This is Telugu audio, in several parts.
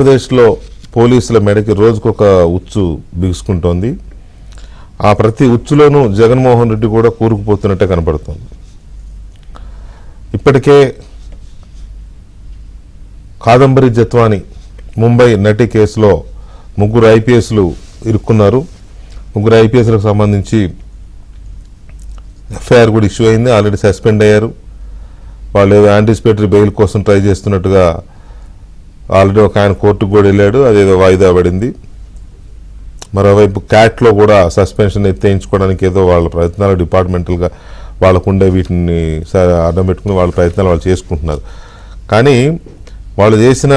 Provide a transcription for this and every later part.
ఆంధ్రప్రదేశ్లో పోలీసుల మెడకి రోజుకొక ఉచ్చు బిగుసుకుంటోంది. ఆ ప్రతి ఉచ్చులోనూ జగన్మోహన్ రెడ్డి కూడా కూరుకుపోతున్నట్టే కనపడుతోంది. ఇప్పటికే కాదంబరి జత్వాని ముంబై నటి కేసులో ముగ్గురు ఐపీఎస్లు ఇరుక్కున్నారు. ముగ్గురు ఐపీఎస్లకు సంబంధించి ఎఫ్ఐఆర్ కూడా ఇష్యూ అయింది. ఆల్రెడీ సస్పెండ్ అయ్యారు. వాళ్ళు ఏదో యాంటిసిపేటరీ బెయిల్ కోసం ట్రై చేస్తున్నట్టుగా ఆల్రెడీ ఒక ఆయన కోర్టుకు కూడా వెళ్ళాడు. అదేదో వాయిదా పడింది. మరోవైపు క్యాట్లో కూడా సస్పెన్షన్ ఎత్తేయించుకోవడానికి ఏదో వాళ్ళ ప్రయత్నాలు డిపార్ట్మెంటల్గా వాళ్ళకుండే వీటిని అడ్డం పెట్టుకుని వాళ్ళ ప్రయత్నాలు వాళ్ళు చేసుకుంటున్నారు. కానీ వాళ్ళు చేసిన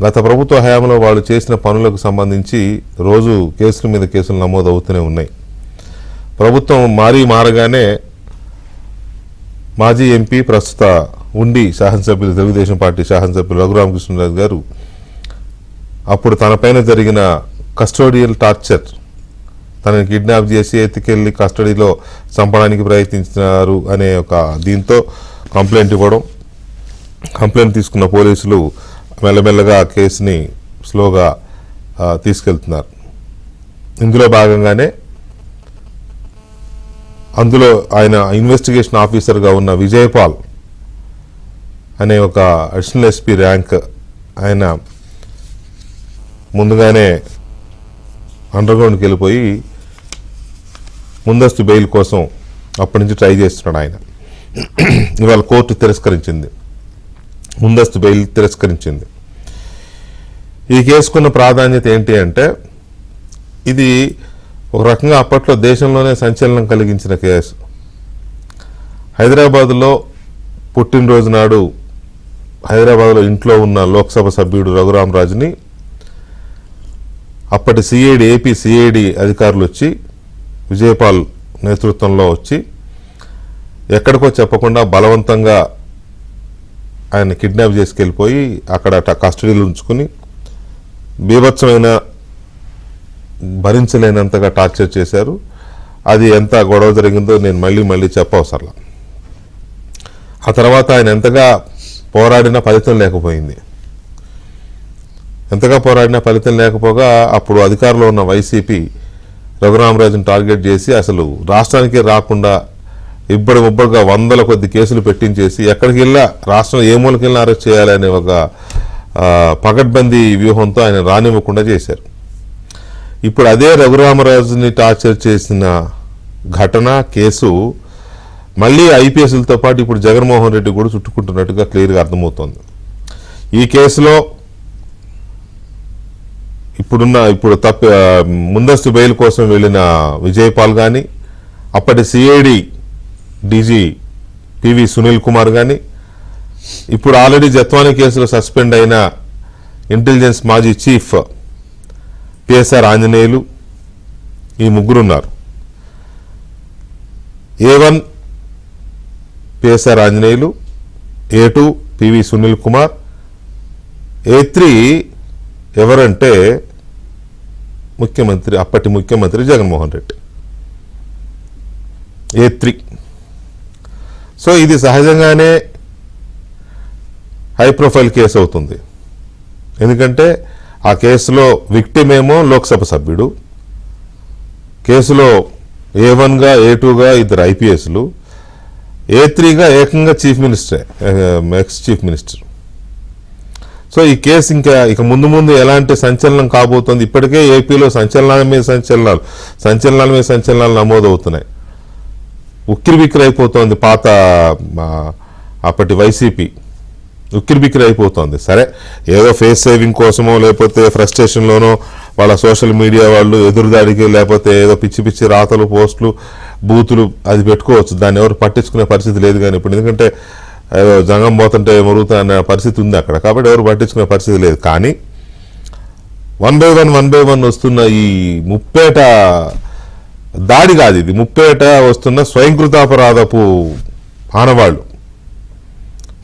గత ప్రభుత్వ హయాంలో వాళ్ళు చేసిన పనులకు సంబంధించి రోజు కేసుల మీద కేసులు నమోదు అవుతూనే ఉన్నాయి. ప్రభుత్వం మారగానే మాజీ ఎంపీ ప్రస్తుత ఉండి శాసనసభ్యులు తెలుగుదేశం పార్టీ శాసనసభ్యులు రఘురామకృష్ణరాజు గారు అప్పుడు తనపైన జరిగిన కస్టోడియల్ టార్చర్, తనని కిడ్నాప్ చేసి ఎత్తుకెళ్లి కస్టడీలో చంపడానికి ప్రయత్నించినారు అనే ఒక దీంతో కంప్లైంట్ ఇవ్వడం, కంప్లైంట్ తీసుకున్న పోలీసులు మెల్లమెల్లగా కేసుని స్లోగా తీసుకెళ్తున్నారు. ఇందులో భాగంగానే అందులో ఆయన ఇన్వెస్టిగేషన్ ఆఫీసర్గా ఉన్న విజయపాల్ అనే ఒక అడిషనల్ ఎస్పీ ర్యాంక్ ఆయన ముందుగానే అండర్గ్రౌండ్కి వెళ్ళిపోయి ముందస్తు బెయిల్ కోసం అప్పటి నుంచి ట్రై చేస్తున్నాడు ఆయన. ఇవాళ కోర్టు తిరస్కరించింది, ముందస్తు బెయిల్ తిరస్కరించింది. ఈ కేసుకున్న ప్రాధాన్యత ఏంటి అంటే, ఇది ఒక రకంగా అప్పట్లో దేశంలోనే సంచలనం కలిగించిన కేసు. హైదరాబాదులో పుట్టినరోజు నాడు హైదరాబాద్లో ఇంట్లో ఉన్న లోక్సభ సభ్యుడు రఘురామరాజుని అప్పటి ఏపీ సిఐడి అధికారులు వచ్చి విజయపాల్ నేతృత్వంలో వచ్చి ఎక్కడికో చెప్పకుండా బలవంతంగా ఆయన కిడ్నాప్ చేసుకెళ్ళిపోయి అక్కడ కస్టడీలో ఉంచుకుని బీభత్సమైన భరించలేనంతగా టార్చర్ చేశారు. అది ఎంత గొడవ జరిగిందో నేను మళ్ళీ చెప్పవసరం. ఆ తర్వాత ఆయన ఎంతగా పోరాడినా ఫలితం లేకపోయింది. ఎంతగా పోరాడినా ఫలితం లేకపోగా అప్పుడు అధికారంలో ఉన్న వైసీపీ రఘురామరాజును టార్గెట్ చేసి అసలు రాష్ట్రానికి రాకుండా ఇబ్బడిముబ్బడిగా వందల కొద్ది కేసులు పెట్టించేసి ఎక్కడికి వెళ్ళా రాష్ట్రం ఏ మూలకి వెళ్ళినా అరెస్ట్ చేయాలనే ఒక పకడ్బందీ వ్యూహంతో ఆయన రానివ్వకుండా చేశారు. ఇప్పుడు అదే రఘురామరాజుని టార్చర్ చేసిన ఘటన కేసు మళ్ళీ ఐపీఎస్లతో పాటు ఇప్పుడు జగన్మోహన్ రెడ్డి కూడా చుట్టుకుంటున్నట్టుగా క్లియర్గా అర్థమవుతోంది. ఈ కేసులో ఇప్పుడు ముందస్తు బెయిల్ కోసం వెళ్ళిన విజయపాల్ కానీ, అప్పటి CID DG PV Sunil Kumar కానీ, ఇప్పుడు ఆల్రెడీ జత్వాని కేసులో సస్పెండ్ అయిన ఇంటెలిజెన్స్ మాజీ చీఫ్ పిఎస్ఆర్ ఆంజనేయులు, ఈ ముగ్గురున్నారు. A1 PSR Anjaneyulu, A2 PV Sunil Kumar, A3 ఎవరంటే అప్పటి ముఖ్యమంత్రి జగన్మోహన్ రెడ్డి. A3. సో ఇది సహజంగానే హై ప్రొఫైల్ కేసు అవుతుంది. ఎందుకంటే ఆ కేసులో విక్టిమ్ ఏమో లోక్సభ సభ్యుడు, కేసులో A1గా A2గా ఇద్దరు ఐపీఎస్లు, A3గా ఏకంగా chief minister, ex chief minister. So ఈ కేసు ఇక ముందు ఎలాంటి సంచలనం కాబోతోంది. ఇప్పటికే ఏపీలో సంచలనాల మీద సంచలనాలు నమోదవుతున్నాయి. ఉక్కిరిబిక్కిరి అయిపోతోంది. పాత అప్పటి వైసీపీ ఉక్కిరిబిక్కిరి అయిపోతోంది. సరే, ఏదో ఫేస్ సేవింగ్ కోసమో లేకపోతే ఫ్రస్ట్రేషన్లోనో వాళ్ళ సోషల్ మీడియా వాళ్ళు ఎదురుదాడికి లేకపోతే ఏదో పిచ్చి రాతలు, పోస్టులు, బూతులు అది పెట్టుకోవచ్చు. దాన్ని ఎవరు పట్టించుకునే పరిస్థితి లేదు. కానీ ఇప్పుడు ఎందుకంటే ఏదో జంగం పోతుంటే మురుగుతా అనే పరిస్థితి ఉంది అక్కడ, కాబట్టి ఎవరు పట్టించుకునే పరిస్థితి లేదు. కానీ వన్ బై వన్ వస్తున్న ఈ ముప్పేట దాడి కాదు, ఇది ముప్పేట వస్తున్న స్వయంకృతాపరాధపు ఆనవాళ్ళు.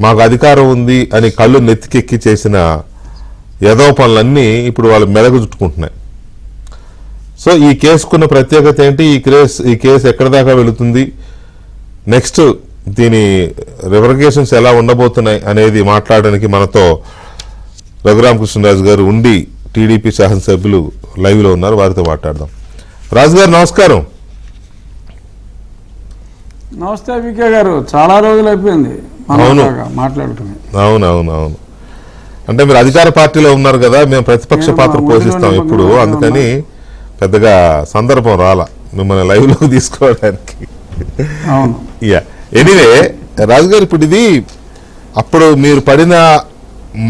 మాకు అధికారం ఉంది అని కళ్ళు నెత్తికెక్కి చేసిన యదవ పనులన్నీ ఇప్పుడు వాళ్ళు మెడకు చుట్టుకుంటున్నాయి. సో ఈ కేసుకున్న ప్రత్యేకత ఏంటి, ఈ కేసు ఎక్కడి దాకా వెళుతుంది, నెక్స్ట్ దీని రివర్గేషన్స్ ఎలా ఉండబోతున్నాయి అనేది మాట్లాడడానికి మనతో రఘురామకృష్ణరాజు గారు ఉండి టీడీపీ శాసనసభ్యులు లైవ్లో ఉన్నారు, వారితో మాట్లాడదాం. రాజు గారు నమస్కారం. నమస్తే వికే గారు, చాలా రోజులు అయిపోయింది మాట్లాడుకుని. అవునవునవును, అంటే మీరు అధికార పార్టీలో ఉన్నారు కదా, మేము ప్రతిపక్ష పాత్ర పోషిస్తాం ఇప్పుడు, అందుకని పెద్దగా సందర్భం రాలా మిమ్మల్ని లైవ్లోకి తీసుకోవడానికి. ఎనీవే రాజు గారు, ఇప్పుడు ఇది అప్పుడు మీరు పడిన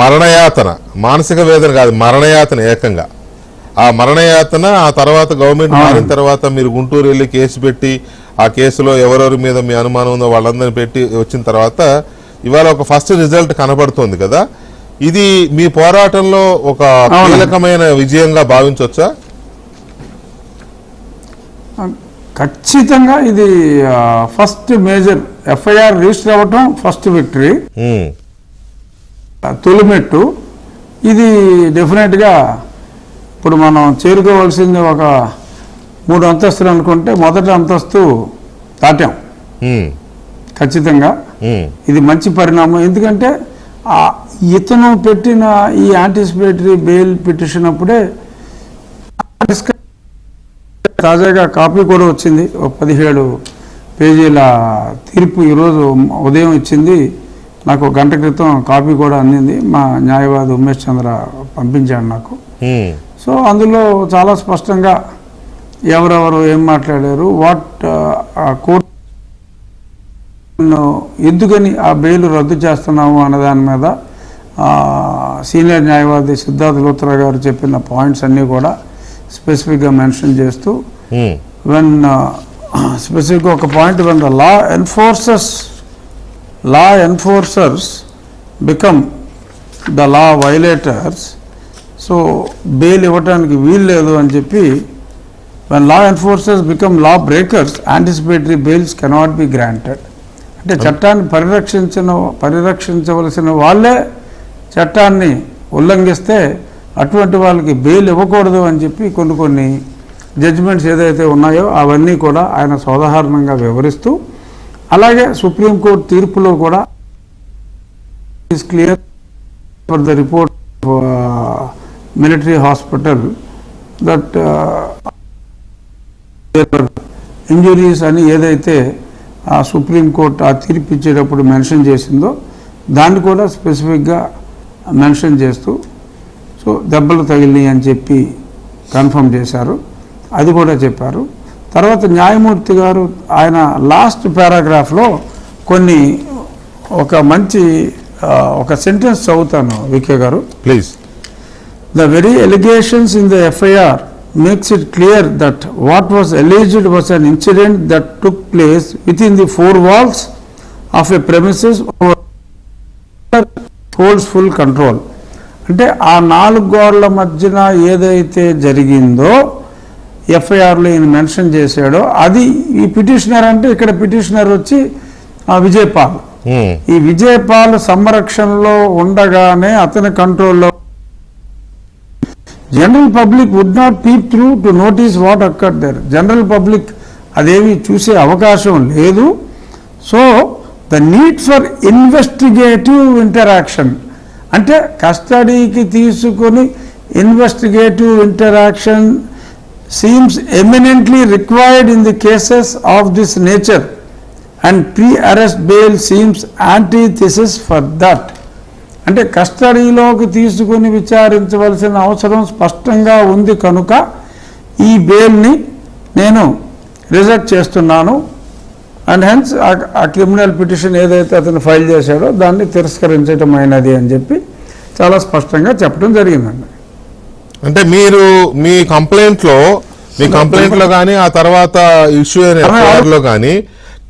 మరణయాతన, మానసిక వేదన కాదు మరణయాతన ఏకంగా, ఆ మరణయాతన ఆ తర్వాత గవర్నమెంట్ మారిన తర్వాత మీరు గుంటూరు వెళ్ళి కేసు పెట్టి ఆ కేసులో ఎవరెవరి మీద మీ అనుమానం ఉందో వాళ్ళందరినీ పెట్టి వచ్చిన తర్వాత ఇవాళ ఒక ఫస్ట్ రిజల్ట్ కనబడుతోంది కదా, ఇది మీ పోరాటంలో ఒక కీలకమైన విజయంగా భావించవచ్చా? ఖచ్చితంగా ఇది ఫస్ట్ మేజర్ ఎఫ్ఐఆర్ రిజిస్టర్ అవ్వటం ఫస్ట్ విక్టరీ, తొలిమెట్టు. ఇది డెఫినెట్గా ఇప్పుడు మనం చేరుకోవాల్సింది ఒక 3 అంతస్తులు అనుకుంటే మొదటి అంతస్తు దాటాం ఖచ్చితంగా. ఇది మంచి పరిణామం, ఎందుకంటే ఇతను పెట్టిన ఈ యాంటిసిపేటరీ బెయిల్ పిటిషన్ అప్పుడే తాజాగా కాపీ కూడా వచ్చింది, 17 పేజీల తీర్పు ఈరోజు ఉదయం ఇచ్చింది. నాకు గంట క్రితం కాపీ కూడా అందింది, మా న్యాయవాది ఉమేష్ చంద్ర పంపించాడు నాకు. సో అందులో చాలా స్పష్టంగా ఎవరెవరు ఏం మాట్లాడారు, కోర్టు ఎందుకని ఆ బెయిల్ రద్దు చేస్తున్నాము అన్న దాని మీద సీనియర్ న్యాయవాది సిద్ధార్థ లూత్రా గారు చెప్పిన పాయింట్స్ అన్నీ కూడా స్పెసిఫిక్గా మెన్షన్ చేస్తూ, వెన్ స్పెసిఫిక్గా ఒక point, when the law enforcers become the law violators, so bail ఇవ్వడానికి వీలు లేదు అని చెప్పి, when law enforcers become law breakers anticipatory bails cannot be granted. అంటే చట్టాన్ని పరిరక్షించవలసిన వాళ్ళే చట్టాన్ని ఉల్లంఘిస్తే అటువంటి వాళ్ళకి బెయిల్ ఇవ్వకూడదు అని చెప్పి కొన్ని జడ్జిమెంట్స్ ఏదైతే ఉన్నాయో అవన్నీ కూడా ఆయన సోదాహరణంగా వివరిస్తూ, అలాగే సుప్రీంకోర్టు తీర్పులో కూడా is clear for the report military hospital that injuries అని ఏదైతే సుప్రీంకోర్టు ఆ తీర్పు ఇచ్చేటప్పుడు మెన్షన్ చేసిందో దాన్ని కూడా స్పెసిఫిక్గా మెన్షన్ చేస్తూ, సో దెబ్బలు తగిలినాయి అని చెప్పి కన్ఫర్మ్ చేశారు, అది కూడా చెప్పారు. తర్వాత న్యాయమూర్తి గారు ఆయన లాస్ట్ పారాగ్రాఫ్లో ఒక మంచి ఒక సెంటెన్స్ చదువుతాను వికే గారు, please. The very allegations in the FIR makes it clear that what was alleged was an incident that took place within the 4 walls of a premises over holds full control. అంటే ఆ 4 గోడల మధ్యన ఏదైతే జరిగిందో ఎఫ్ఐఆర్లో ఈయన మెన్షన్ చేశాడో అది ఈ పిటిషనర్, అంటే ఇక్కడ పిటిషనర్ వచ్చి విజయపాల్, ఈ విజయపాల్ సంరక్షణలో ఉండగానే అతని కంట్రోల్లో general public would not peep through to notice what occurred there. General public అదేమి చూసే అవకాశం లేదు. So the need for investigative interaction, అంటే కస్టడీకి తీసుకొని investigative interaction seems eminently required in the cases of this nature and pre-arrest bail seems antithesis for that. అంటే కస్టడీలోకి తీసుకుని విచారించవలసిన అవసరం స్పష్టంగా ఉంది కనుక ఈ బెయిల్ని నేను రిజెక్ట్ చేస్తున్నాను, అండ్ హెన్స్ ఆ క్రిమినల్ పిటిషన్ ఏదైతే అతను ఫైల్ చేశాడో దాన్ని తిరస్కరించటమైనది అని చెప్పి చాలా స్పష్టంగా చెప్పడం జరిగిందండి. అంటే మీరు మీ కంప్లైంట్లో కానీ ఆ తర్వాత ఇష్యూ అయిన ఎఫ్ఐఆర్లో కానీ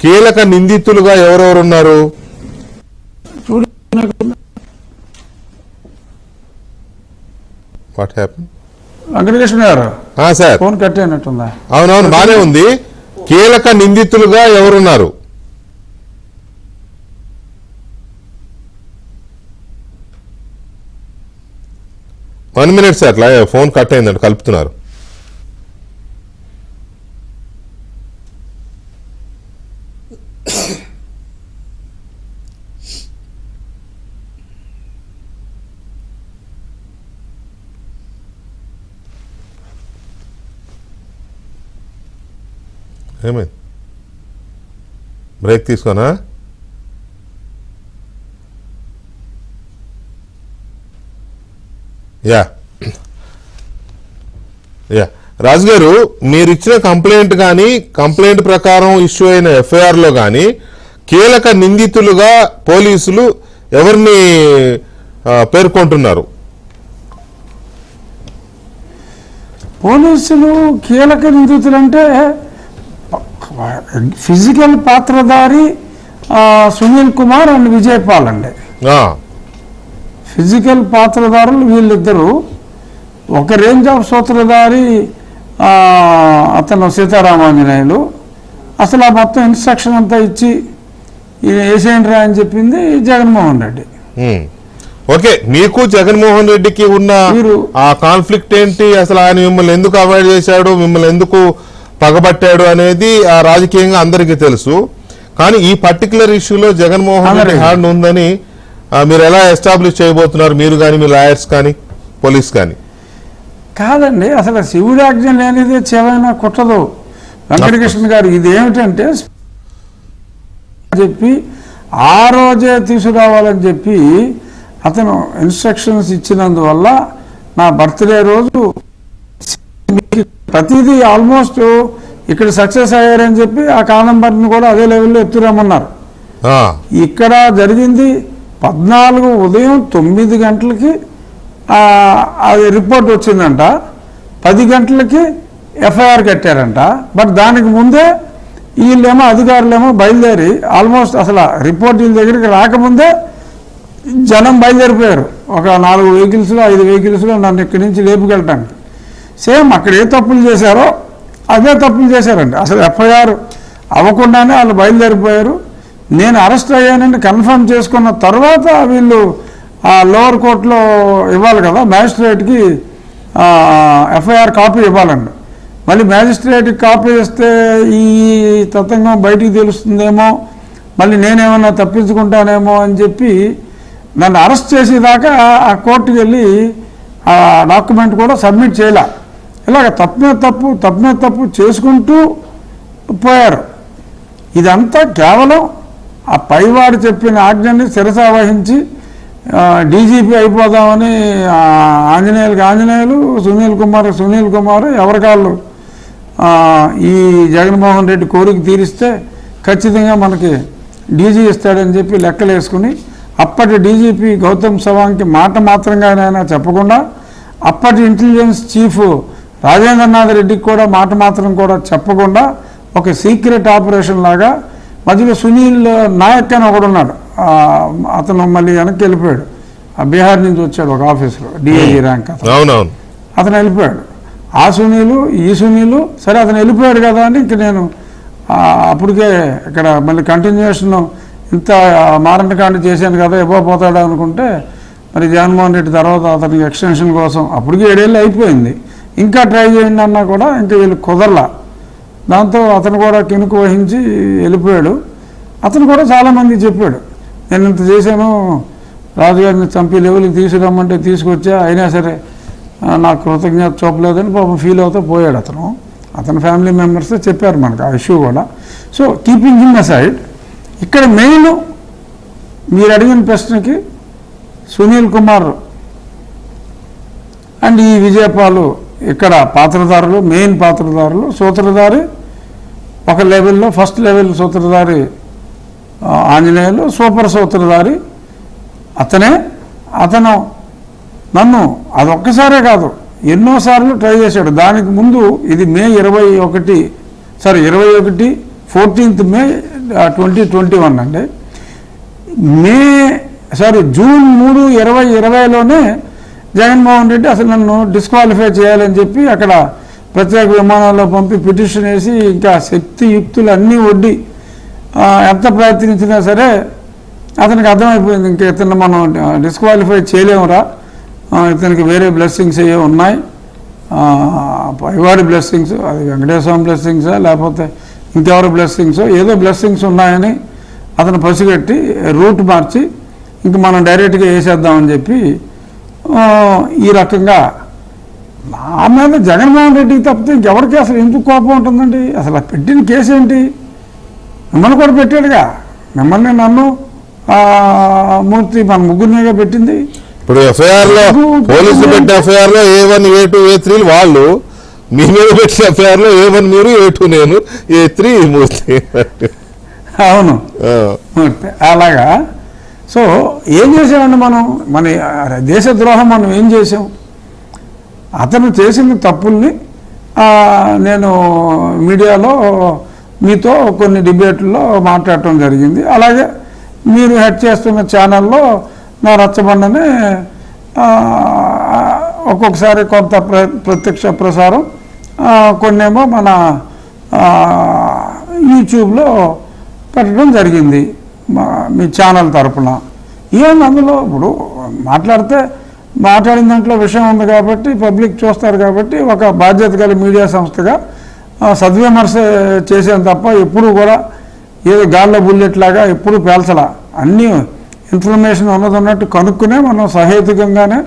కీలక నిందితులుగా ఎవరెవరు ఉన్నారు? What happen? వెంకటకృష్ణ గారు సార్, ఫోన్ కట్ అయినట్టుందా? అవునవును, బానే ఉంది. కీలక నిందితులుగా ఎవరున్నారు? One minute sir, phone cut అయిందంట, కలుపుతున్నారు. ఏమైంది? బ్రేక్ తీసుకోనా? యా యా రాజు గారు, మీరు ఇచ్చిన కంప్లైంట్ కానీ కంప్లైంట్ ప్రకారం ఇష్యూ అయిన ఎఫ్ఐఆర్లో కానీ కీలక నిందితులుగా పోలీసులు ఎవరిని పేర్కొంటున్నారు? పోలీసులు కీలక నిందితులు అంటే ఫిజికల్ పాత్రధారి సునీల్ కుమార్ అండ్ విజయపాల్ అండి. ఫిజికల్ పాత్రధారులు వీళ్ళిద్దరూ. ఒక రేంజ్ ఆఫ్ సూత్రధారి అతను సీతారామాంజనేయులు. అసలు ఆ మొత్తం ఇన్స్ట్రక్షన్ అంతా ఇచ్చి వేసేయండిరా అని చెప్పింది జగన్మోహన్ రెడ్డి. ఓకే, మీకు జగన్మోహన్ రెడ్డికి ఉన్న ఆ కాన్ఫ్లిక్ట్ ఏంటి? అసలు ఆయన మిమ్మల్ని ఎందుకు అవాయిడ్ చేశాడు, మిమ్మల్ని ఎందుకు పగబట్టాడు అనేది రాజకీయంగా అందరికీ తెలుసు. కానీ ఈ పర్టికులర్ ఇష్యూలో జగన్మోహన్ రెడ్డి హ్యాండ్ ఉందని మీరు ఎలా ఎస్టాబ్లిష్ చేయబోతున్నారు? మీరు కానీ మీ లాయర్స్ కానీ పోలీస్ కానీ? కాదండి, అసలు శివుడి ఆజ్ఞ లేనిదే చెవైనా కుట్టదు వెంకటకృష్ణ గారు. ఇది ఏమిటంటే చెప్పి ఆ రోజే తీసుకురావాలని చెప్పి అతను ఇన్స్ట్రక్షన్స్ ఇచ్చినందువల్ల నా బర్త్డే రోజు ప్రతిదీ ఆల్మోస్ట్ ఇక్కడ సక్సెస్ అయ్యారని చెప్పి ఆ కానంబర్ని కూడా అదే లెవెల్లో ఎత్తురామన్నారు. ఇక్కడ జరిగింది 14 ఉదయం 9 గంటలకి అది రిపోర్ట్ వచ్చిందంట, 10 గంటలకి ఎఫ్ఐఆర్ కట్టారంట. బట్ దానికి ముందే వీళ్ళేమో అధికారులేమో బయలుదేరి ఆల్మోస్ట్ అసలు రిపోర్ట్ వీళ్ళ దగ్గరికి రాకముందే జనం బయలుదేరిపోయారు. ఒక 4 వెహికల్స్లో 5 వెహికల్స్లో నన్ను ఇక్కడి నుంచి లేపుకెళ్ళటానికి. సేమ్ అక్కడ ఏ తప్పులు చేశారో అదే తప్పులు చేశారండి. అసలు ఎఫ్ఐఆర్ అవ్వకుండానే వాళ్ళు బయలుదేరిపోయారు. నేను అరెస్ట్ అయ్యానని కన్ఫర్మ్ చేసుకున్న తర్వాత వీళ్ళు ఆ లోవర్ కోర్టులో ఇవ్వాలి కదా, మ్యాజిస్ట్రేట్కి ఎఫ్ఐఆర్ కాపీ ఇవ్వాలండి. మళ్ళీ మ్యాజిస్ట్రేట్కి కాపీ ఇస్తే ఈ తతంగం బయటికి తెలుస్తుందేమో, మళ్ళీ నేనేమన్నా తప్పించుకుంటానేమో అని చెప్పి నన్ను అరెస్ట్ చేసేదాకా ఆ కోర్టుకి వెళ్ళి ఆ డాక్యుమెంట్ కూడా సబ్మిట్ చేయలే. ఇలాగ తప్పు చేసుకుంటూ పోయారు. ఇదంతా కేవలం ఆ పైవాడు చెప్పిన ఆజ్ఞని శిరసావహించి డీజీపీ అయిపోదామని ఆంజనేయులు సునీల్ కుమార్ ఎవరికాళ్ళు ఈ జగన్మోహన్ రెడ్డి కోరిక తీరిస్తే ఖచ్చితంగా మనకి డీజీ ఇస్తాడని చెప్పి లెక్కలు వేసుకుని అప్పటి డీజీపీ గౌతమ్ సవాంగ్కి మాట మాత్రంగానైనా చెప్పకుండా అప్పటి ఇంటెలిజెన్స్ చీఫ్ రాజేంద్రనాథ్ రెడ్డికి కూడా మాట మాత్రం కూడా చెప్పకుండా ఒక సీక్రెట్ ఆపరేషన్ లాగా మధ్యలో సునీల్ నాయక్ అని ఒకడు ఉన్నాడు. అతను మళ్ళీ వెనక్కి వెళ్ళిపోయాడు. ఆ బీహార్ నుంచి వచ్చాడు ఒక ఆఫీసర్, డిఐజీ ర్యాంక్ అతను వెళ్ళిపోయాడు. ఆ సునీలు సరే అతను వెళ్ళిపోయాడు కదా అని ఇంక నేను అప్పటికే ఇక్కడ మళ్ళీ కంటిన్యూషన్ ఇంత మారణకాండ చేశాను కదా ఇవ్వబోతాడు అనుకుంటే మరి జగన్మోహన్ రెడ్డి తర్వాత అతనికి ఎక్స్టెన్షన్ కోసం అప్పటికి 7 ఏళ్ళు అయిపోయింది, ఇంకా ట్రై చేయండి అన్నా కూడా ఇంకా వీళ్ళు కుదరలా. దాంతో అతను కూడా కినుకు వహించి వెళ్ళిపోయాడు. అతను కూడా చాలామంది చెప్పాడు, నేను ఇంత చేశాను, రాజుగారిని చంపి లెవెల్కి తీసుకురమ్మంటే తీసుకొచ్చా, అయినా సరే నాకు కృతజ్ఞత చూపలేదని పాపం ఫీల్ అవుతూ పోయాడు అతను. అతని ఫ్యామిలీ మెంబర్స్ చెప్పారు మనకు ఆ ఇష్యూ కూడా. సో కీపింగ్ హిమ్ అసైడ్, ఇక్కడ మెయిన్ మీరు అడిగిన ప్రశ్నకి సునీల్ కుమార్ అండ్ ఈ విజయపాలు ఇక్కడ పాత్రధారులు, మెయిన్ పాత్రధారులు. సూత్రధారి ఒక లెవెల్లో ఫస్ట్ లెవెల్ సూత్రధారి ఆంజనేయులు, సూపర్ సూత్రధారి అతనే. అతను నన్ను అదొక్కసారే కాదు ఎన్నోసార్లు ట్రై చేశాడు. దానికి ముందు ఇది మే 14th మే 2021 అండి. జూన్ 3, 2020లోనే జగన్మోహన్ రెడ్డి అసలు నన్ను డిస్క్వాలిఫై చేయాలని చెప్పి అక్కడ ప్రత్యేక విమానాల్లో పంపి పిటిషన్ వేసి ఇంకా శక్తియుక్తులు అన్నీ ఒడ్డి ఎంత ప్రయత్నించినా సరే అతనికి అర్థమైపోయింది, ఇంకా ఇతను మనం డిస్క్వాలిఫై చేయలేమురా, ఇతనికి వేరే బ్లెస్సింగ్స్ ఏ ఉన్నాయి, పైవాడి బ్లెస్సింగ్స్, అది వెంకటేశ్వరం బ్లెస్సింగ్సా లేకపోతే ఇంకెవరి బ్లెస్సింగ్సో ఏదో బ్లెస్సింగ్స్ ఉన్నాయని అతను పసిగట్టి రూట్ మార్చి ఇంక మనం డైరెక్ట్గా వేసేద్దామని చెప్పి ఈ రకంగా నా మీద జగన్మోహన్ రెడ్డికి తప్పితే ఇంకెవరికి అసలు ఎందుకు కోపం ఉంటుందండి? అసలు ఆ పెట్టిన కేసు ఏంటి? మిమ్మల్ని కూడా పెట్టాడుగా, మిమ్మల్ని నన్ను మూర్తి మన ముగ్గురినిగా పెట్టింది. ఇప్పుడు ఎఫ్ఐఆర్ లో పోలీసులు పెట్టిన ఎఫ్ఐఆర్ లో A1, A2, A3 వాళ్ళు, మీ మీద పెట్టిన ఎఫ్ఐఆర్ లో A1 మీరు, A2 నేను, A3 మూర్తి. అవును మూర్తి. అలాగా. సో ఏం చేసామండి మనం? మన దేశద్రోహం మనం ఏం చేసాం? అతను చేసిన తప్పుల్ని నేను మీడియాలో మీతో కొన్ని డిబేట్లలో మాట్లాడటం జరిగింది. అలాగే మీరు హెడ్ చేస్తున్న ఛానల్లో నా రచ్చబండని ఒక్కొక్కసారి కొంత ప్రత్యక్ష ప్రసారం, కొన్నేమో మన యూట్యూబ్లో పెట్టడం జరిగింది మీ ఛానల్ తరఫున. ఏమన్నా అందులో ఇప్పుడు మాట్లాడిన దాంట్లో విషయం ఉంది కాబట్టి పబ్లిక్ చూస్తారు కాబట్టి ఒక బాధ్యత గల మీడియా సంస్థగా సద్విమర్శ చేసాను తప్ప ఎప్పుడు కూడా ఏదో గాల్లో బుల్లెట్ లాగా ఎప్పుడు పేల్చలా. అన్నీ ఇన్ఫర్మేషన్ ఉన్నట్టు కనుక్కునే మనం సహేతుకంగానే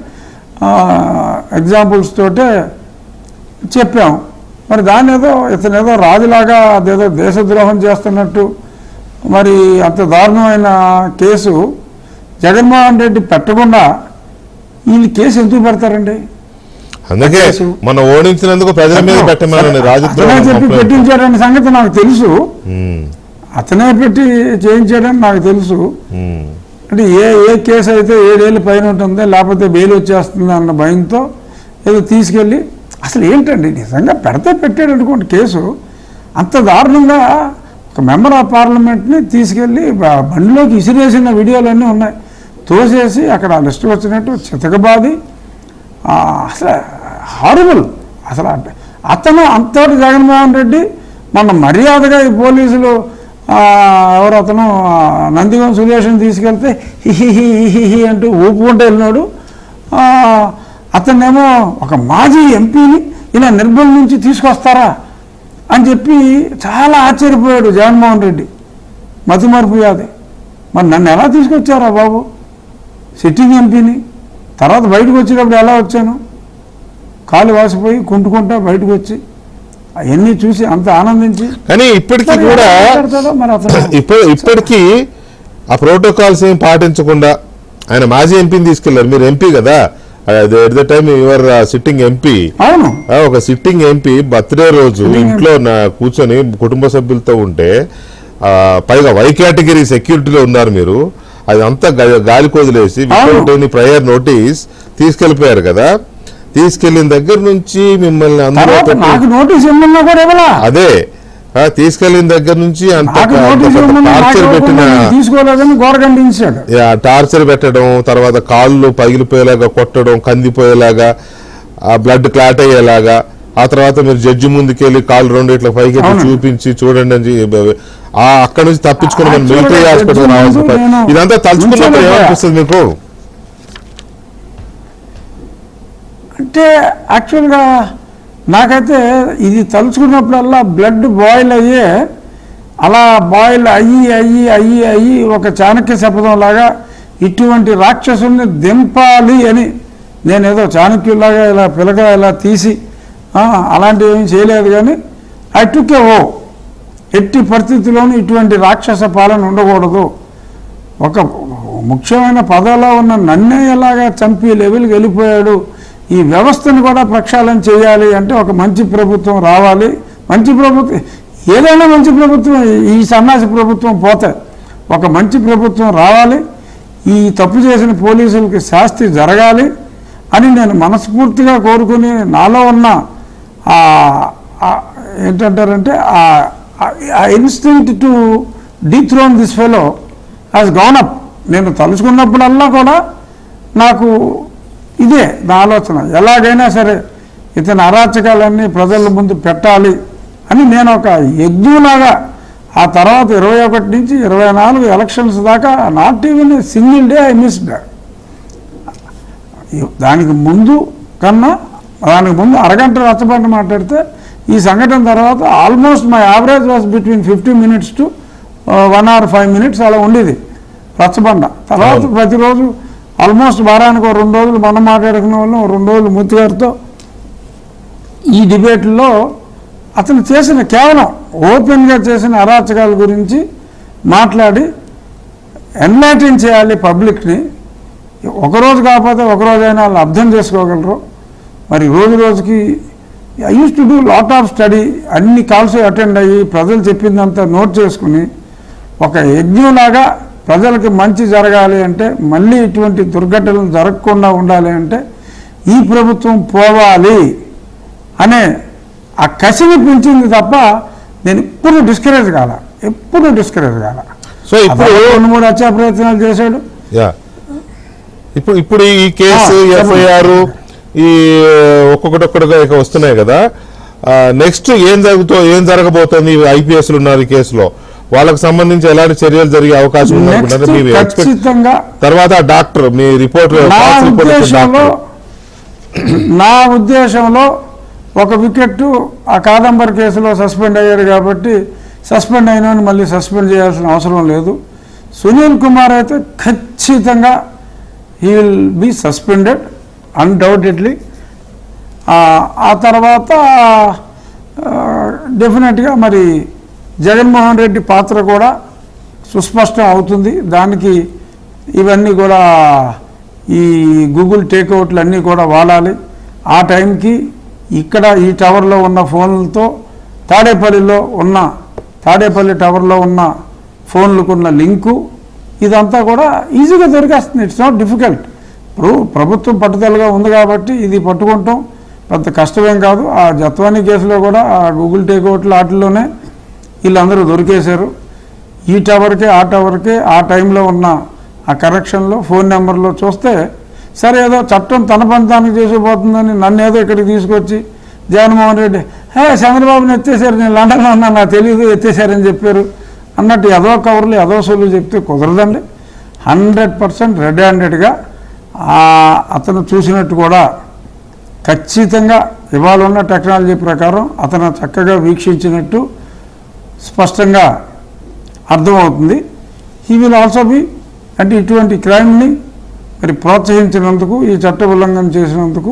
ఎగ్జాంపుల్స్ తోటే చెప్పాం. మరి దాన్ని ఇతనేదో రాజులాగా అదేదో దేశద్రోహం చేస్తున్నట్టు మరి అంత దారుణమైన కేసు జగన్మోహన్ రెడ్డి పెట్టకుండా వీళ్ళు కేసు ఎందుకు పెడతారండి? అందుకే మనం ఓడించినందుకు ప్రజల మీద పెట్టమని రాజద్రోహం చెప్పి పెట్టించాడని సంగతి నాకు తెలుసు. అతనే పెట్టి చేయించాడని నాకు తెలుసు. అంటే ఏ కేసు అయితే 7 ఏళ్ళ పైన ఉంటుంది, లేకపోతే బెయిల్ వచ్చేస్తుంది అన్న భయంతో ఏదో తీసుకెళ్ళి, అసలు ఏంటండి నిజంగా పెడితే పెట్టాడు అనుకోండి కేసు, అంత దారుణంగా ఒక మెంబర్ ఆఫ్ పార్లమెంట్ని తీసుకెళ్ళి బండిలోకి ఇసిరేసిన వీడియోలన్నీ ఉన్నాయి. తోసేసి అక్కడ లిస్ట్ వచ్చినట్టు చితకబాది, అసలు హారబుల్. అసలు అతను అంతటి జగన్మోహన్ రెడ్డి మొన్న మర్యాదగా ఈ పోలీసులు ఎవరు అతను నందిగం సురేష్ని తీసుకెళ్తే హిహి అంటూ ఊపుకుంటూ వెళ్ళినాడు. అతన్నేమో ఒక మాజీ ఎంపీని ఇలా నిర్భయం నుంచి తీసుకొస్తారా అని చెప్పి చాలా ఆశ్చర్యపోయాడు జగన్మోహన్ రెడ్డి. మతిమరుపు వ్యాధి. మరి నన్ను ఎలా తీసుకొచ్చారా బాబు సిట్టింగ్ ఎంపీని? తర్వాత బయటకు వచ్చేటప్పుడు ఎలా వచ్చాను? కాలు వాసిపోయి కుంటుకుంటా బయటకు వచ్చి అవన్నీ చూసి అంత ఆనందించి, కానీ ఇప్పటికీ కూడా ఇప్పటికీ ఆ ప్రోటోకాల్స్ ఏం పాటించకుండా ఆయన మాజీ ఎంపీని తీసుకెళ్లారు. మీరు ఎంపీ కదా, at the time your sitting MP. అవును, ఒక సిట్టింగ్ ఎంపీ బర్త్డే రోజు ఇంట్లో కూర్చొని కుటుంబ సభ్యులతో ఉంటే, పైగా వై కేటగిరీ సెక్యూరిటీలో ఉన్నారు మీరు, అది అంతా గాలి కొదిలేసి వితౌట్ ఎనీ ప్రయర్ నోటీస్ తీసుకెళ్లిపోయారు కదా. తీసుకెళ్లిన దగ్గర నుంచి మిమ్మల్ని అదే తీసుకెళ్లిన దగ్గర నుంచి టార్చర్ పెట్టడం, తర్వాత కాళ్ళు పగిలిపోయేలాగా కొట్టడం, కందిపోయేలాగా, బ్లడ్ క్లాట్ అయ్యేలాగా, ఆ తర్వాత మీరు జడ్జి ముందుకెళ్ళి కాళ్ళు 2 ఇట్లా పైకి చూపించి చూడండి అని అక్కడ నుంచి తప్పించుకుని మనం మిలిటరీ హాస్పిటల్ రావాల్సిన ఇదంతా తలుచుకున్నప్పుడు ఏమనిపిస్తుంది మీకు? అంటే యాక్చువల్గా నాకైతే ఇది తలుచుకున్నప్పుడల్లా బ్లడ్ బాయిల్ అలా బాయిల్ అయ్యి ఒక చాణక్య శపథంలాగా ఇటువంటి రాక్షసుల్ని దింపాలి అని నేనేదో చాణక్యులాగా ఇలా పిల్లగా ఇలా తీసి అలాంటివి ఏమీ చేయలేదు. కానీ ఐ టుక్ ఎట్టి పరిస్థితుల్లోనూ ఇటువంటి రాక్షస పాలన ఉండకూడదు. ఒక ముఖ్యమైన పదవిలో ఉన్న నన్నే ఎలాగా చంపి లెవెల్కి వెళ్ళిపోయాడు, ఈ వ్యవస్థను కూడా ప్రక్షాళన చేయాలి అంటే ఒక మంచి ప్రభుత్వం రావాలి. మంచి ప్రభుత్వం ఏదైనా మంచి ప్రభుత్వం, ఈ సన్నాసి ప్రభుత్వం పోతే ఒక మంచి ప్రభుత్వం రావాలి, ఈ తప్పు చేసిన పోలీసులకి శాస్తి జరగాలి అని నేను మనస్ఫూర్తిగా కోరుకుని, నాలో ఉన్న ఏంటంటారంటే ఆ instinct to dethrone this fellow has gonna up. నేను తలుచుకున్నప్పుడల్లా కూడా నాకు ఇదే నా ఆలోచన, ఎలాగైనా సరే ఇతని అరాచకాలన్నీ ప్రజల ముందు పెట్టాలి అని నేను ఒక యజ్ఞంలాగా. ఆ తర్వాత 21 నుంచి 24 ఎలక్షన్స్ దాకా not even single day I missed. దానికి ముందు అరగంట రచ్చబండ మాట్లాడితే ఈ సంఘటన తర్వాత almost my average was between 50 minutes to 1 or 5 minutes అలా ఉండేది రచ్చబండ. తర్వాత ప్రతిరోజు ఆల్మోస్ట్ వారానికి 2 రోజులు మనం మాట్లాడుకునే వాళ్ళం, 2 రోజులు మూర్తి గారితో ఈ డిబేట్లో అతను చేసిన కేవలం ఓపెన్గా చేసిన అరాచకాల గురించి మాట్లాడి ఎన్లైటన్ చేయాలి పబ్లిక్ని. ఒకరోజు కాకపోతే ఒకరోజైనా వాళ్ళు అర్థం చేసుకోగలరు. మరి రోజు రోజుకి I use to do lot of study, అన్ని కాల్స్ అటెండ్ అయ్యి ప్రజలు చెప్పిందంతా నోట్ చేసుకుని ఒక యజ్ఞంలాగా ప్రజలకు మంచి జరగాలి అంటే, మళ్ళీ ఇటువంటి దుర్ఘటనలు జరగకుండా ఉండాలి అంటే ఈ ప్రభుత్వం పోవాలి అనే ఆ కసిని పెంచింది తప్ప నేను ఎప్పుడు డిస్కరేజ్ కాల. సో ఇప్పుడు 2-3 హత్యా ప్రయత్నాలు చేశాడు. ఇప్పుడు ఈ కేసు ఎఫ్ఐఆర్ ఈ ఒక్కొక్కటిగా ఇక వస్తున్నాయి కదా. నెక్స్ట్ ఏం జరగబోతుంది? ఐపీఎస్లు ఉన్నారు ఈ కేసులో, వాళ్ళకి సంబంధించి ఎలాంటి చర్యలు జరిగే అవకాశం ఖచ్చితంగా. తర్వాత డాక్టర్ మీ రిపోర్ట్, నా ఉద్దేశంలో ఒక వికెట్ ఆ కాదంబరి కేసులో సస్పెండ్ అయ్యాడు కాబట్టి సస్పెండ్ అయినా మళ్ళీ సస్పెండ్ చేయాల్సిన అవసరం లేదు. సునీల్ కుమార్ అయితే ఖచ్చితంగా he will be suspended undoubtedly. ఆ తర్వాత డెఫినెట్గా మరి జగన్మోహన్ రెడ్డి పాత్ర కూడా సుస్పష్టం అవుతుంది. దానికి ఇవన్నీ కూడా ఈ గూగుల్ టేక్అవుట్లు అన్నీ కూడా వాడాలి. ఆ టైంకి ఇక్కడ ఈ టవర్లో ఉన్న ఫోన్లతో తాడేపల్లి టవర్లో ఉన్న ఫోన్లకున్న లింకు ఇదంతా కూడా ఈజీగా దొరికేస్తుంది. It's not difficult. ఇప్పుడు ప్రభుత్వం పట్టుదలగా ఉంది కాబట్టి ఇది పట్టుకుంటాం పెద్ద కష్టమేం కాదు. ఆ జత్వానీ కేసులో కూడా ఆ గూగుల్ టేక్అవుట్లు వాటిల్లోనే వీళ్ళందరూ దొరికేశారు. ఈ టవర్కే ఆ టవర్కే ఆ టైంలో ఉన్న ఆ కరెక్షన్లో ఫోన్ నెంబర్లో చూస్తే సరే ఏదో చట్టం తన పంతానికి చేసిపోతుందని నన్ను ఏదో ఇక్కడికి తీసుకొచ్చి జగన్మోహన్ రెడ్డి చంద్రబాబుని ఎత్తేసారు, నేను లండన్లో ఉన్నా నాకు తెలియదు ఎత్తేసారని చెప్పారు అన్నట్టు ఏదో కవర్లు ఏదో సొల్లు చెప్తే కుదరదండి. 100% రెడ్ హ్యాండెడ్గా అతను చూసినట్టు కూడా ఖచ్చితంగా ఇవాళ ఉన్న టెక్నాలజీ ప్రకారం అతను చక్కగా వీక్షించినట్టు స్పష్టంగా అర్థమవుతుంది. హీ విల్ ఆల్సో బి అంటే ఇటువంటి క్రైమ్ని మరి ప్రోత్సహించినందుకు, ఈ చట్ట ఉల్లంఘన చేసినందుకు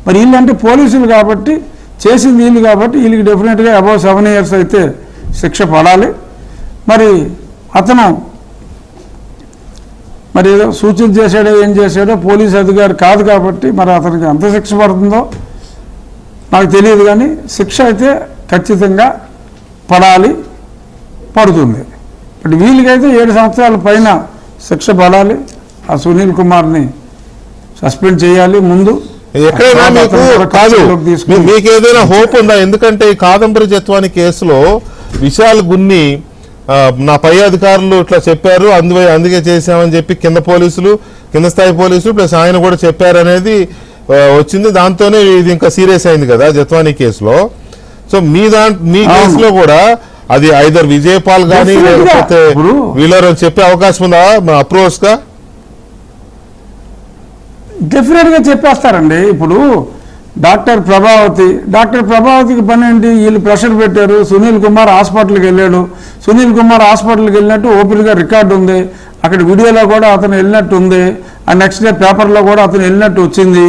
మరి వీళ్ళంటే పోలీసులు కాబట్టి చేసింది వీళ్ళు కాబట్టి వీళ్ళకి డెఫినెట్గా అబౌవ్ 7 years అయితే శిక్ష పడాలి. మరి అతను మరి ఏదో సూచన చేశాడో ఏం చేశాడో పోలీస్ అధికారి కాదు కాబట్టి మరి అతనికి ఎంత శిక్ష పడుతుందో నాకు తెలియదు, కానీ శిక్ష అయితే ఖచ్చితంగా పడుతుంది. బట్ వీళ్ళకైతే 7 సంవత్సరాల పైన శిక్ష పడాలి. ఆ సునీల్ కుమార్ని సస్పెండ్ చేయాలి ముందు. మీకు ఏదైనా హోప్ ఉందా? ఎందుకంటే ఈ కాదంబరి జత్వాని కేసులో విశాల్ గున్ని నా పై అధికారులు ఇట్లా చెప్పారు, అందుకే చేశామని చెప్పి కింద స్థాయి పోలీసులు ప్లస్ ఆయన కూడా చెప్పారు అనేది వచ్చింది. దాంతోనే ఇది ఇంకా సీరియస్ అయింది కదా జత్వాని కేసులో. సో మీ కేసులో కూడా అది ఐదర్ విజయపాల్ కానీ లేకపోతే వీళ్ళ చెప్పే అవకాశం ఉందా అప్రోచ్ గా? డెఫినెట్గా చెప్పేస్తారండి. ఇప్పుడు డాక్టర్ ప్రభావతికి పని ఏంటి? వీళ్ళు ప్రెషర్ పెట్టారు. సునీల్ కుమార్ హాస్పిటల్కి వెళ్ళాడు. సునీల్ కుమార్ హాస్పిటల్కి వెళ్ళినట్టు ఓపెన్గా రికార్డు ఉంది. అక్కడ వీడియోలో కూడా అతను వెళ్ళినట్టు ఉంది. ఆ నెక్స్ట్ డే పేపర్లో కూడా అతను వెళ్ళినట్టు వచ్చింది.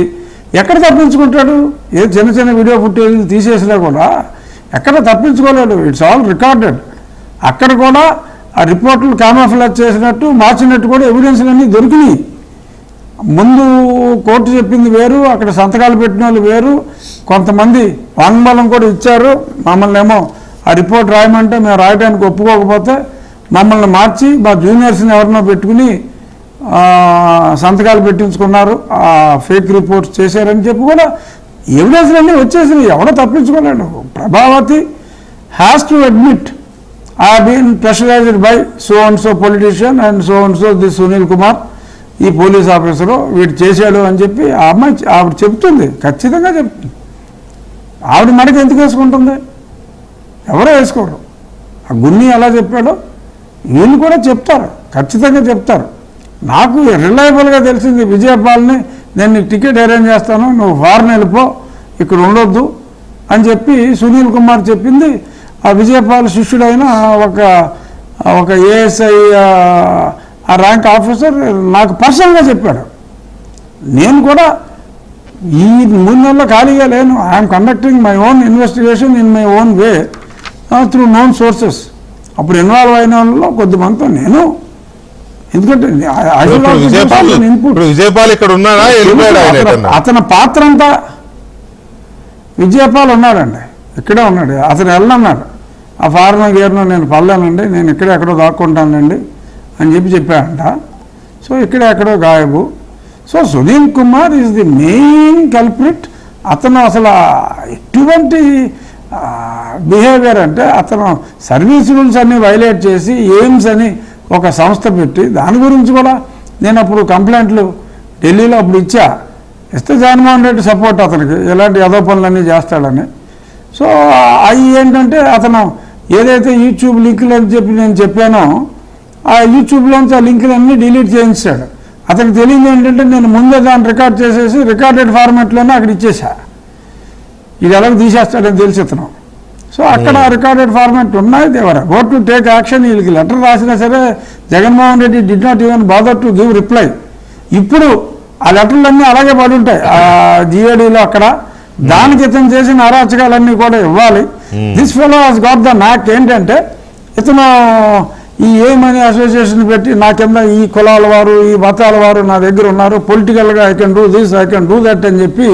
ఎక్కడ తప్పించుకుంటాడు? ఏ చిన్న వీడియో ఫుటేజ్ తీసేసినా కూడా ఎక్కడ తప్పించుకోలేడు. It's all recorded. అక్కడ కూడా ఆ రిపోర్టులు క్యామోఫ్లాజ్ చేసినట్టు మార్చినట్టు కూడా ఎవిడెన్స్లన్నీ దొరికినాయి. ముందు కోర్టు చెప్పింది వేరు, అక్కడ సంతకాలు పెట్టిన వాళ్ళు వేరు, కొంతమంది వాంగ్మూలం కూడా ఇచ్చారు. మమ్మల్ని ఏమో ఆ రిపోర్ట్ రాయమంటే మేము రాయడానికి ఒప్పుకోకపోతే మమ్మల్ని మార్చి మా జూనియర్స్ని ఎవరినో పెట్టుకుని సంతకాలు పెట్టించుకున్నారు, ఆ ఫేక్ రిపోర్ట్స్ చేశారని చెప్పి కూడా ఎవిడెన్స్లన్నీ వచ్చేసినాయి. ఎవడో తప్పించుకోలేడు. Prabhavati has to admit I been pressurised by so and so politician and so and so the Sunil Kumar, ఈ పోలీస్ ఆఫీసరు వీడు చేశాడు అని చెప్పి ఆ అమ్మాయి ఆవిడ చెప్తుంది, ఖచ్చితంగా చెప్తుంది. ఆవిడ మనకి ఎందుకు వేసుకుంటుంది? ఎవరో వేసుకోరు. ఆ గున్ని ఎలా చెప్పాడో వీళ్ళు కూడా చెప్తారు, ఖచ్చితంగా చెప్తారు. నాకు రిలయబుల్గా తెలిసింది విజయపాల్ని, నేను నీకు టికెట్ అరేంజ్ చేస్తాను, నువ్వు ఫారెన్ వెళ్ళిపో, ఇక్కడ ఉండొద్దు అని చెప్పి సునీల్ కుమార్ చెప్పింది. ఆ విజయపాల్ శిష్యుడైన ఒక ఏఎస్ఐ ఆ ర్యాంక్ ఆఫీసర్ నాకు పర్సనల్గా చెప్పాడు. నేను కూడా ఈ 3 నెలల్లో ఖాళీగా లేను. I'm conducting my own investigation in my own way through known sources. అప్పుడు ఇన్వాల్వ్ అయిన వాళ్ళలో కొద్దిమందితో నేను, ఎందుకంటే ఇప్పుడు విజయపాల్ ఇక్కడ ఉన్నాడా, వెళ్ళిపోయాడా ఆయన ఎక్కడన్నా? అతని పాత్ర అంతా విజయపాల్ ఉన్నాడండి, ఇక్కడే ఉన్నాడు. అతను వెళ్ళన్నాడు, ఆ ఫారెన్ గేర్ను నేను పడలేనండి, నేను ఇక్కడే ఎక్కడో దాక్కుంటానండి అని చెప్పాడంట. సో ఇక్కడే ఎక్కడో గాయబు. So Sunil Kumar is the main culprit. అతను అసలు ఎటువంటి బిహేవియర్ అంటే, అతను సర్వీస్ రూల్స్ అన్ని వైలేట్ చేసి ఎయిమ్స్ అని ఒక సంస్థ పెట్టి, దాని గురించి కూడా నేను అప్పుడు కంప్లైంట్లు ఢిల్లీలో అప్పుడు ఇస్తే జగన్మోహన్ రెడ్డి సపోర్ట్ అతనికి, ఎలాంటి యదో పనులన్నీ చేస్తాడని. సో అవి ఏంటంటే, అతను ఏదైతే యూట్యూబ్ లింకులు అని చెప్పి నేను చెప్పానో, ఆ యూట్యూబ్లోంచి ఆ లింకులన్నీ డిలీట్ చేయించాడు. అతనికి తెలియదు ఏంటంటే, నేను ముందే దాన్ని రికార్డ్ చేసేసి రికార్డెడ్ ఫార్మాట్లోనే అక్కడ ఇచ్చేసా. ఇది ఎలాగ తీసేస్తాడని తెలిసి ఇతను. సో అక్కడ రికార్డెడ్ ఫార్మాట్ ఉన్నాయి. దేవర్ అబౌట్ టు టేక్ యాక్షన్. వీళ్ళకి లెటర్ రాసినా సరే Jaganmohan Reddy did not even bother to give reply. ఇప్పుడు ఆ లెటర్లన్నీ అలాగే పడి ఉంటాయి ఆ జిఏడీలో అక్కడ. దానికి ఇతను చేసిన అరాచకాలన్నీ కూడా ఇవ్వాలి. This fellow has got the నాక్. ఏంటంటే, ఇతను ఈ ఏమని అసోసియేషన్ పెట్టి నా కింద ఈ కులాల వారు, ఈ మతాల వారు నా దగ్గర ఉన్నారు, పొలిటికల్గా I can do this, I can do that అని చెప్పి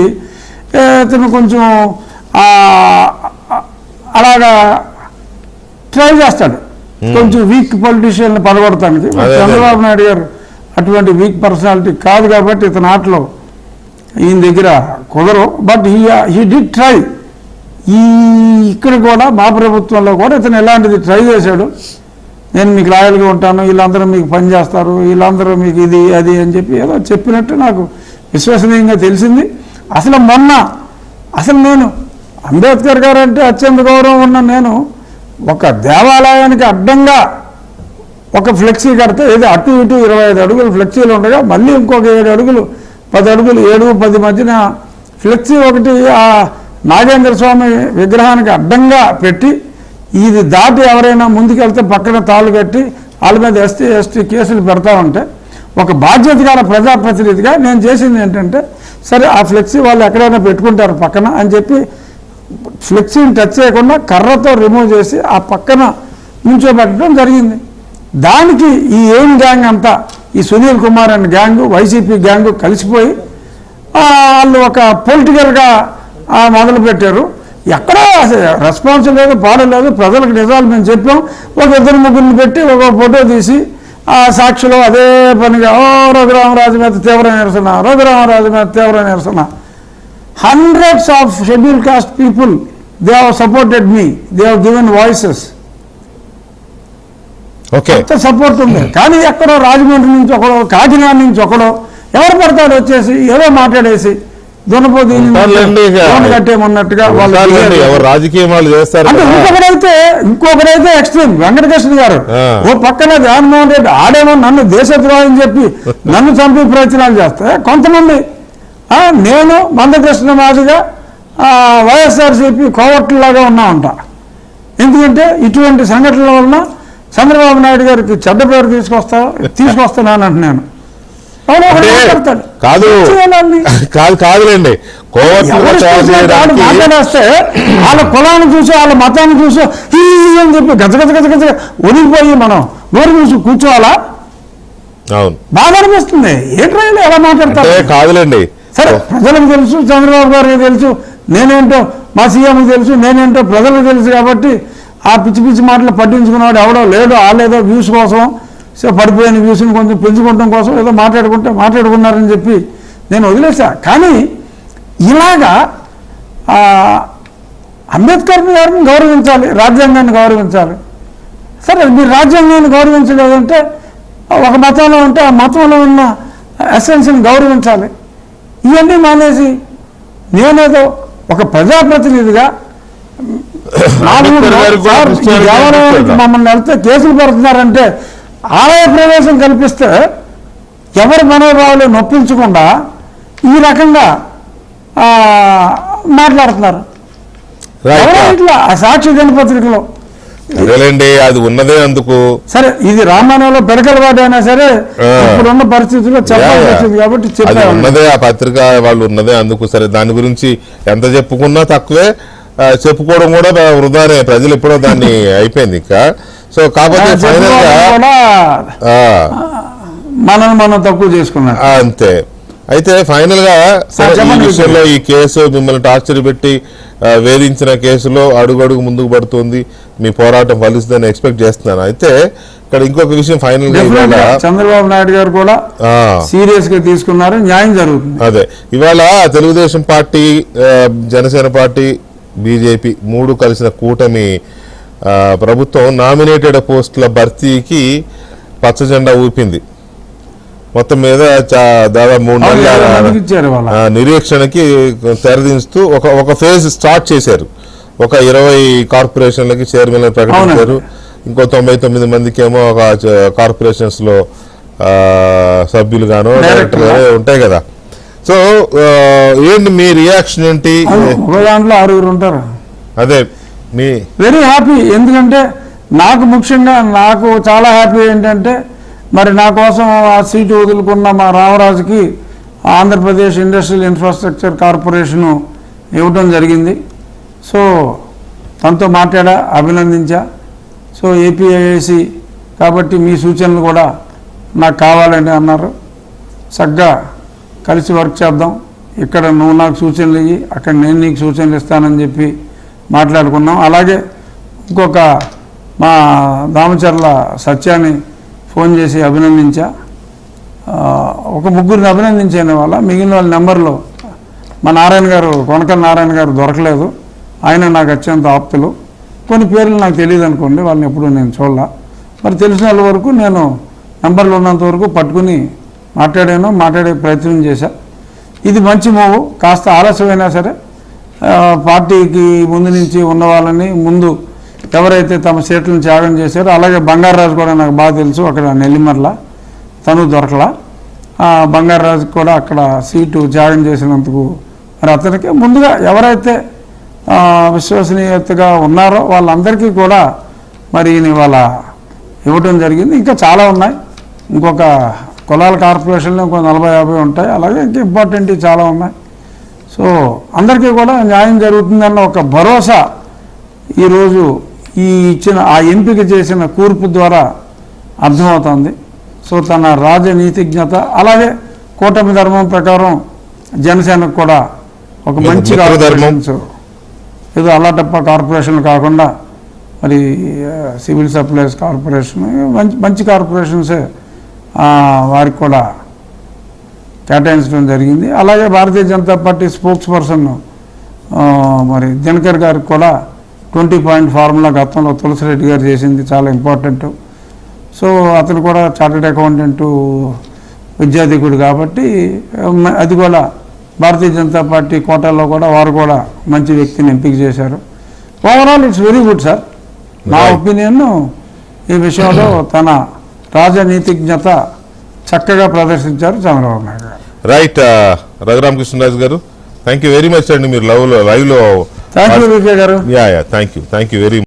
ఇతను కొంచెం అలాగా ట్రై చేస్తాడు, కొంచెం వీక్ పొలిటీషియన్ని పడగొడటానికి. చంద్రబాబు నాయుడు గారు అటువంటి వీక్ పర్సనాలిటీ కాదు కాబట్టి ఇతని ఆటలో ఈయన దగ్గర కుదరవు. But he did try. ఇక్కడ కూడా మా ప్రభుత్వంలో కూడా ఇతను ఎలాంటిది ట్రై చేశాడు. నేను మీకు లాయల్గా ఉంటాను, వీళ్ళందరూ మీకు పని చేస్తారు, వీళ్ళందరూ మీకు ఇది అది అని చెప్పి ఏదో చెప్పినట్టు నాకు విశ్వసనీయంగా తెలిసింది. అసలు నేను అంబేద్కర్ గారు అంటే అత్యంత గౌరవం ఉన్న నేను ఒక దేవాలయానికి అడ్డంగా ఒక ఫ్లెక్సీ కడితే, ఇది అటు ఇటు 25 అడుగులు ఫ్లెక్సీలు ఉండగా, మళ్ళీ ఇంకొక 7 అడుగులు 10 అడుగులు 7-10 మధ్యన ఫ్లెక్సీ ఒకటి ఆ నాగేంద్ర స్వామి విగ్రహానికి అడ్డంగా పెట్టి, ఇది దాటి ఎవరైనా ముందుకెళ్తే పక్కన తాళ్ళు కట్టి వాళ్ళ మీద ఎస్టీ కేసులు పెడతా ఉంటే, ఒక బాధ్యత గల ప్రజాప్రతినిధిగా నేను చేసింది ఏంటంటే, సరే ఆ ఫ్లెక్సీ వాళ్ళు ఎక్కడైనా పెట్టుకుంటారు పక్కన అని చెప్పి ఫ్లెక్సీని టచ్ చేయకుండా కర్రతో రిమూవ్ చేసి ఆ పక్కన నుంచోబెట్టడం జరిగింది. దానికి ఈ ఏం గ్యాంగ్ అంతా, ఈ Sunil Kumar and gang, YCP gang కలిసిపోయి వాళ్ళు ఒక పొలిటికల్గా మొదలుపెట్టారు. ఎక్కడో రెస్పాన్స్ లేదు, పాడలేదు. ప్రజలకు నిజాలు మేము చెప్పాం. ఒక 2-3 పెట్టి ఒక ఫోటో తీసి ఆ సాక్షిలో అదే పనిగా రఘురామరాజు మీద తీవ్ర నిరసన, రఘురామరాజు మీద తీవ్ర నిరసన. Hundreds of scheduled caste people, they have supported me, they have given voices. Okay, support ఉంది. కానీ ఎక్కడో రాజమండ్రి నుంచి ఒకడో, కాకినాడ నుంచి ఒకడో, ఎవరు పడతాడు వచ్చేసి ఏదో మాట్లాడేసి దునపోతీ కట్టేమన్నట్టుగా ఎవరు రాజకీయం వాళ్ళు చేస్తారు. అంటే ఇంకొకడైతే ఎక్స్ట్రీమ్ వెంకటకృష్ణ గారు ఓ పక్కన జగన్మోహన్ రెడ్డి ఆడేమో నన్ను దేశద్రోహం చెప్పి నన్ను చంపే ప్రయత్నాలు చేస్తే, కొంతమంది నేను మందకృష్ణ మాదిగా వైఎస్ఆర్సీపీ కోవట్లలాగా ఉన్నామంట. ఎందుకంటే ఇటువంటి సంఘటనల వలన చంద్రబాబు నాయుడు గారికి చెడ్డ పేరు తీసుకొస్తున్నానంట నేను. కాదులేండి, మాట్లాడేస్తే వాళ్ళ కులాన్ని చూసి వాళ్ళ మతాన్ని చూసి అని చెప్పి గజగజ వదిలిపోయి మనం నోరు చూసి కూర్చోవాలా? అవును, బాగా అనిపిస్తుంది. ఏంట్రా ఎలా మాట్లాడతారు? కాదులేండి, సరే ప్రజలకు తెలుసు, చంద్రబాబు గారికి తెలుసు నేనేంటో, మా సీఎంకి తెలుసు నేనేంటో, ప్రజలకు తెలుసు. కాబట్టి ఆ పిచ్చి పిచ్చి మాటలు పట్టించుకున్నవాడు ఎవడో లేడో, వాళ్ళేదో వ్యూస్ కోసం, సో పడిపోయిన వ్యూస్ని కొంచెం పెంచుకోవడం కోసం ఏదో మాట్లాడుకున్నారని చెప్పి నేను వదిలేసా. కానీ ఇలాగా అంబేద్కర్ గారిని గౌరవించాలి, రాజ్యాంగాన్ని గౌరవించాలి. సరే మీరు రాజ్యాంగాన్ని గౌరవించలేదంటే, ఒక మతంలో ఉంటే ఆ మతంలో ఉన్న ఎసెన్స్ని గౌరవించాలి. ఇవన్నీ మానేసి నేనేదో ఒక ప్రజాప్రతినిధిగా దేవాలయానికి మమ్మల్ని వెళ్తే కేసులు పెడుతున్నారంటే, ఆలయ ప్రవేశం కల్పిస్తే ఎవరి మనోభావాలు నొప్పించకుండా ఈ రకంగా మాట్లాడుతున్నారు. ఇట్లా ఆ సాక్షి దినపత్రికలో అదేలేండి, అది ఉన్నదే అందుకు. సరే ఇది రామాయణంలో పెరకలవాడు అయినా సరే ఇప్పుడున్న పరిస్థితుల్లో చెప్పాల్సి వచ్చింది కాబట్టి అది చెప్పాను. ఉన్నదే, ఆ పత్రిక వాళ్ళు ఉన్నదే అందుకు. సరే, దాని గురించి ఎంత చెప్పుకున్నా తక్కువే, చెప్పుకోవడం కూడా వృధానే. ప్రజలు ఎప్పుడో దాన్ని అయిపోయింది ఇంకా. సో కాబట్టి ఫైనల్ గా మనం తక్కువ చేసుకున్నాం అంతే. అయితే ఫైనల్ గా ఈ విషయంలో ఈ కేసు మిమ్మల్ని టార్చర్ పెట్టి వేధించిన కేసులో అడుగడుగు ముందుకు పడుతుంది, మీ పోరాటం ఫలిస్తుందని ఎక్స్పెక్ట్ చేస్తున్నాను. అయితే ఇక్కడ ఇంకొక విషయం ఫైనల్ గా చంద్రబాబు నాయుడు గారు కూడా సీరియస్ గా తీసుకున్నారు, న్యాయం జరుగుతుంది. అదే ఇవాళ Telugu Desam party, Janasena party, BJP మూడు కలిసిన కూటమి ప్రభుత్వం నామినేటెడ్ పోస్టుల భర్తీకి పచ్చజెండా ఊపింది. మొత్తం మీద దాదాపు 3 నెలల నిరీక్షణకి తెరదించుతూ ఒక ఫేజ్ స్టార్ట్ చేశారు. ఒక 20 కార్పొరేషన్లకి చైర్మన్ ప్రకటించారు. ఇంకో 99 మందికి ఏమో ఒక కార్పొరేషన్స్ లో సభ్యులు గానో డైరెక్టర్ ఉంటాయి కదా. సో ఏంటి మీ రియాక్షన్ ఏంటి? దాంట్లో 6 ఉంటారు. అదే మీ వెరీ హ్యాపీ. ఎందుకంటే నాకు ముఖ్యంగా నాకు చాలా హ్యాపీ ఏంటంటే మరి నా కోసం ఆ సీటు వదులుకున్న మా రామరాజుకి ఆంధ్రప్రదేశ్ ఇండస్ట్రియల్ ఇన్ఫ్రాస్ట్రక్చర్ కార్పొరేషను ఇవ్వటం జరిగింది. సో తనతో మాట్లాడా, అభినందించా. సో ఏపీఐఐసి కాబట్టి మీ సూచనలు కూడా నాకు కావాలని అన్నారు. చక్కగా కలిసి వర్క్ చేద్దాం, ఇక్కడ నువ్వు నాకు సూచనలు ఇవ్వి, అక్కడ నేను నీకు సూచనలు ఇస్తానని చెప్పి మాట్లాడుకున్నాం. అలాగే ఇంకొక మా దామచర్ల సత్యాన్ని ఫోన్ చేసి అభినందించా. ఒక 3 అభినందించాను. వాళ్ళ మిగిలిన వాళ్ళ నెంబర్లో మా నారాయణ గారు, కొనకల నారాయణ గారు దొరకలేదు. ఆయన నాకు అత్యంత ఆప్తులు. కొన్ని పేర్లు నాకు తెలియదు అనుకోండి, వాళ్ళని ఎప్పుడూ నేను చూడాల. మరి తెలిసిన వాళ్ళ వరకు నేను నెంబర్లు ఉన్నంత వరకు పట్టుకుని మాట్లాడే ప్రయత్నం చేశా. ఇది మంచి మూవు. కాస్త ఆలస్యమైనా సరే పార్టీకి ముందు నుంచి ఉన్న వాళ్ళని ముందు ఎవరైతే తమ సీట్లను త్యాగం చేశారో, అలాగే బంగారాజు కూడా నాకు బాగా తెలుసు, అక్కడ నెల్లిమర్ల తను దొరకలా. బంగారాజు కూడా అక్కడ సీటు త్యాగం చేసినందుకు మరి అతనికి ముందుగా ఎవరైతే విశ్వసనీయతగా ఉన్నారో వాళ్ళందరికీ కూడా మరి ఇవాళ ఇవ్వటం జరిగింది. ఇంకా చాలా ఉన్నాయి. ఇంకొక కులాల కార్పొరేషన్లో ఇంకో 40-50 ఉంటాయి. అలాగే ఇంకా ఇంపార్టెంట్ చాలా ఉన్నాయి. సో అందరికీ కూడా న్యాయం జరుగుతుందన్న ఒక భరోసా ఈరోజు ఆ ఎంపిక చేసిన కూర్పు ద్వారా అర్థమవుతుంది. సో తన రాజనీతిజ్ఞత, అలాగే కూటమి ధర్మం ప్రకారం జనసేనకు కూడా ఒక మంచి కార్పొరేషన్స్, ఏదో అల్లాటప్ప కార్పొరేషన్లు కాకుండా మరి సివిల్ సప్లైస్ కార్పొరేషన్, మంచి కార్పొరేషన్సే వారికి కూడా కేటాయించడం జరిగింది. అలాగే Bharatiya Janata party spokes person మరి దినకర్ గారికి కూడా 20 పాయింట్ ఫార్ములా గతంలో తులసిరెడ్డి గారు చేసింది చాలా ఇంపార్టెంట్. సో అతను కూడా చార్టెడ్ అకౌంటెంట్ విద్యాధికుడు కాబట్టి అది కూడా భారతీయ జనతా పార్టీ కోటాలో కూడా వారు కూడా మంచి వ్యక్తిని ఎంపిక చేశారు. Overall it's very good sir. నా ఒపీనియన్ ఈ విషయంలో తన రాజనీతిజ్ఞత చక్కగా ప్రదర్శించారు చంద్రబాబు నాయుడు గారు. రైట్. రఘురామకృష్ణరాజు గారు, థ్యాంక్ యూ వెరీ మచ్ అండి. మీరు లైవ్ లో థ్యాంక్ యూ విజయ్ గారు. Thank you very much.